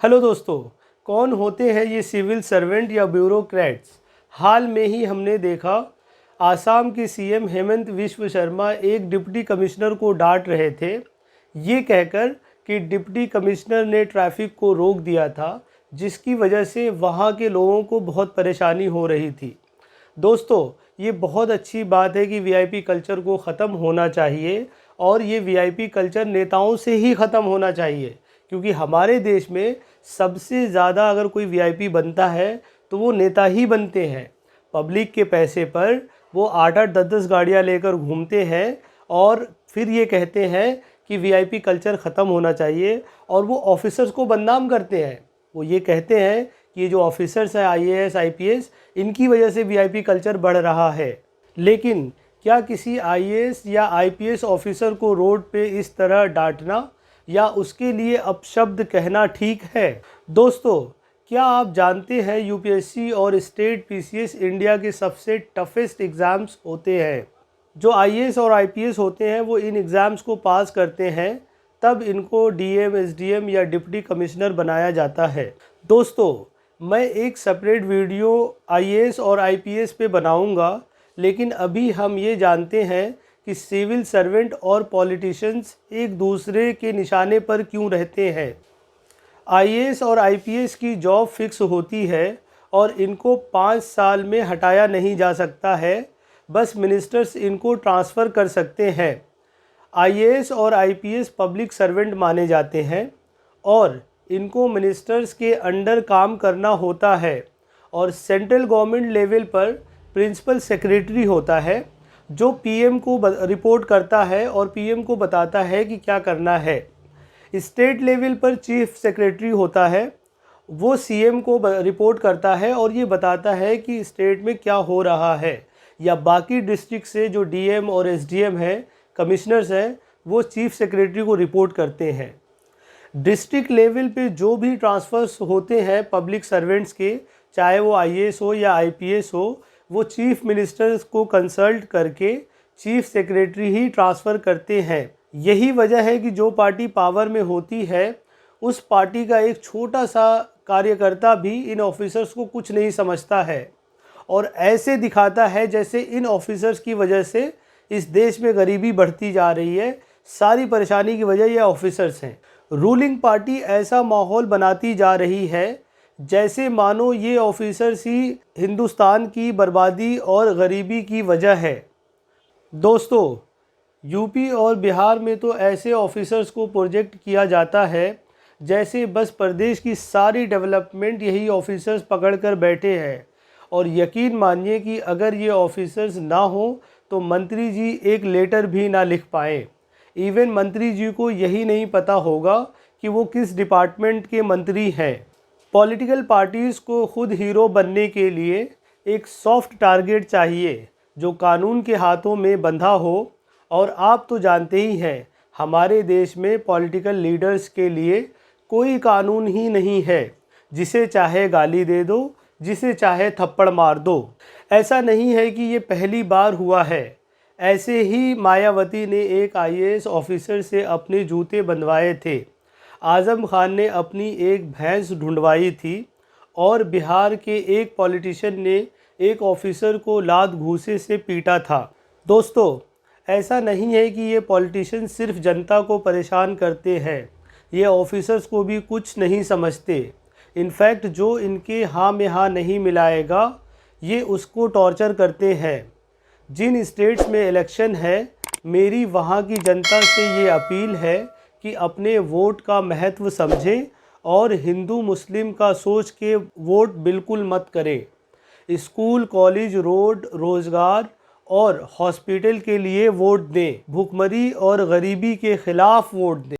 Hello दोस्तों, कौन होते हैं ये सिविल सर्वेंट या ब्यूरोक्रेट्स? हाल में ही हमने देखा आसाम के सीएम हेमंत विश्व शर्मा एक डिप्टी कमिश्नर को डांट रहे थे, ये कहकर कि डिप्टी कमिश्नर ने ट्रैफिक को रोक दिया था, जिसकी वजह से वहाँ के लोगों को बहुत परेशानी हो रही थी। दोस्तों, ये बहुत अच्छी बात है कि वीआईपी कल्चर को ख़त्म होना चाहिए और ये वीआईपी कल्चर नेताओं से ही ख़त्म होना चाहिए, क्योंकि हमारे देश में सबसे ज़्यादा अगर कोई वीआईपी बनता है तो वो नेता ही बनते हैं। पब्लिक के पैसे पर वो 8-8 10-10 गाड़ियाँ लेकर घूमते हैं और फिर ये कहते हैं कि वीआईपी कल्चर ख़त्म होना चाहिए, और वो ऑफिसर्स को बदनाम करते हैं। वो ये कहते हैं कि ये जो ऑफिसर्स हैं आईएएस आईपीएस, इनकी वजह से वीआईपी कल्चर बढ़ रहा है। लेकिन क्या किसी आईएएस या आईपीएस ऑफिसर को रोड पे इस तरह डांटना या उसके लिए अपशब्द कहना ठीक है? दोस्तों, क्या आप जानते हैं यूपीएससी और स्टेट पीसीएस इंडिया के सबसे टफेस्ट एग्ज़ाम्स होते हैं। जो आईएएस और आईपीएस होते हैं वो इन एग्ज़ाम्स को पास करते हैं, तब इनको डीएम, एसडीएम या डिप्टी कमिश्नर बनाया जाता है। दोस्तों, मैं एक सेपरेट वीडियो आईएएस और आईपीएस पे बनाऊंगा, लेकिन अभी हम ये जानते हैं कि सिविल सर्वेंट और पॉलिटिशियंस एक दूसरे के निशाने पर क्यों रहते हैं। आईएएस और आईपीएस की जॉब फिक्स होती है और इनको 5 साल में हटाया नहीं जा सकता है, बस मिनिस्टर्स इनको ट्रांसफ़र कर सकते हैं। आईएएस और आईपीएस पब्लिक सर्वेंट माने जाते हैं और इनको मिनिस्टर्स के अंडर काम करना होता है, और सेंट्रल गवर्नमेंट लेवल पर प्रिंसिपल सेक्रेटरी होता है जो पीएम को रिपोर्ट करता है और पीएम को बताता है कि क्या करना है। स्टेट लेवल पर चीफ सेक्रेटरी होता है, वो सीएम को रिपोर्ट करता है और ये बताता है कि स्टेट में क्या हो रहा है, या बाकी डिस्ट्रिक्ट से जो डीएम और एसडीएम हैं, कमिश्नर्स हैं, वो चीफ सेक्रेटरी को रिपोर्ट करते हैं। डिस्ट्रिक्ट लेवल पे जो भी ट्रांसफ़र्स होते हैं पब्लिक सर्वेंट्स के, चाहे वो आईएएस हो या आईपीएस हो, वो चीफ मिनिस्टर्स को कंसल्ट करके चीफ सेक्रेटरी ही ट्रांसफ़र करते हैं। यही वजह है कि जो पार्टी पावर में होती है उस पार्टी का एक छोटा सा कार्यकर्ता भी इन ऑफिसर्स को कुछ नहीं समझता है और ऐसे दिखाता है जैसे इन ऑफिसर्स की वजह से इस देश में गरीबी बढ़ती जा रही है। सारी परेशानी की वजह ये ऑफिसर्स हैं। रूलिंग पार्टी ऐसा माहौल बनाती जा रही है जैसे मानो ये ऑफिसर्स ही हिंदुस्तान की बर्बादी और गरीबी की वजह है। दोस्तों, यूपी और बिहार में तो ऐसे ऑफिसर्स को प्रोजेक्ट किया जाता है जैसे बस प्रदेश की सारी डेवलपमेंट यही ऑफिसर्स पकड़ कर बैठे हैं, और यकीन मानिए कि अगर ये ऑफिसर्स ना हो तो मंत्री जी एक लेटर भी ना लिख पाएँ। इवन मंत्री जी को यही नहीं पता होगा कि वो किस डिपार्टमेंट के मंत्री हैं। पॉलिटिकल पार्टीज़ को खुद हीरो बनने के लिए एक सॉफ्ट टारगेट चाहिए जो कानून के हाथों में बंधा हो, और आप तो जानते ही हैं हमारे देश में पॉलिटिकल लीडर्स के लिए कोई कानून ही नहीं है। जिसे चाहे गाली दे दो, जिसे चाहे थप्पड़ मार दो। ऐसा नहीं है कि ये पहली बार हुआ है। ऐसे ही मायावती ने एक आईएएस ऑफिसर से अपने जूते बंधवाए थे, आज़म खान ने अपनी एक भैंस ढूंढवाई थी, और बिहार के एक पॉलिटिशियन ने एक ऑफिसर को लात घूंसे से पीटा था। दोस्तों, ऐसा नहीं है कि ये पॉलिटिशियन सिर्फ जनता को परेशान करते हैं, ये ऑफिसर्स को भी कुछ नहीं समझते। इनफैक्ट जो इनके हाँ में हाँ नहीं मिलाएगा ये उसको टॉर्चर करते हैं। जिन स्टेट्स में इलेक्शन है, मेरी वहाँ की जनता से ये अपील है कि अपने वोट का महत्व समझें और हिंदू मुस्लिम का सोच के वोट बिल्कुल मत करें। स्कूल, कॉलेज, रोड, रोज़गार और हॉस्पिटल के लिए वोट दें। भुखमरी और गरीबी के ख़िलाफ़ वोट दें।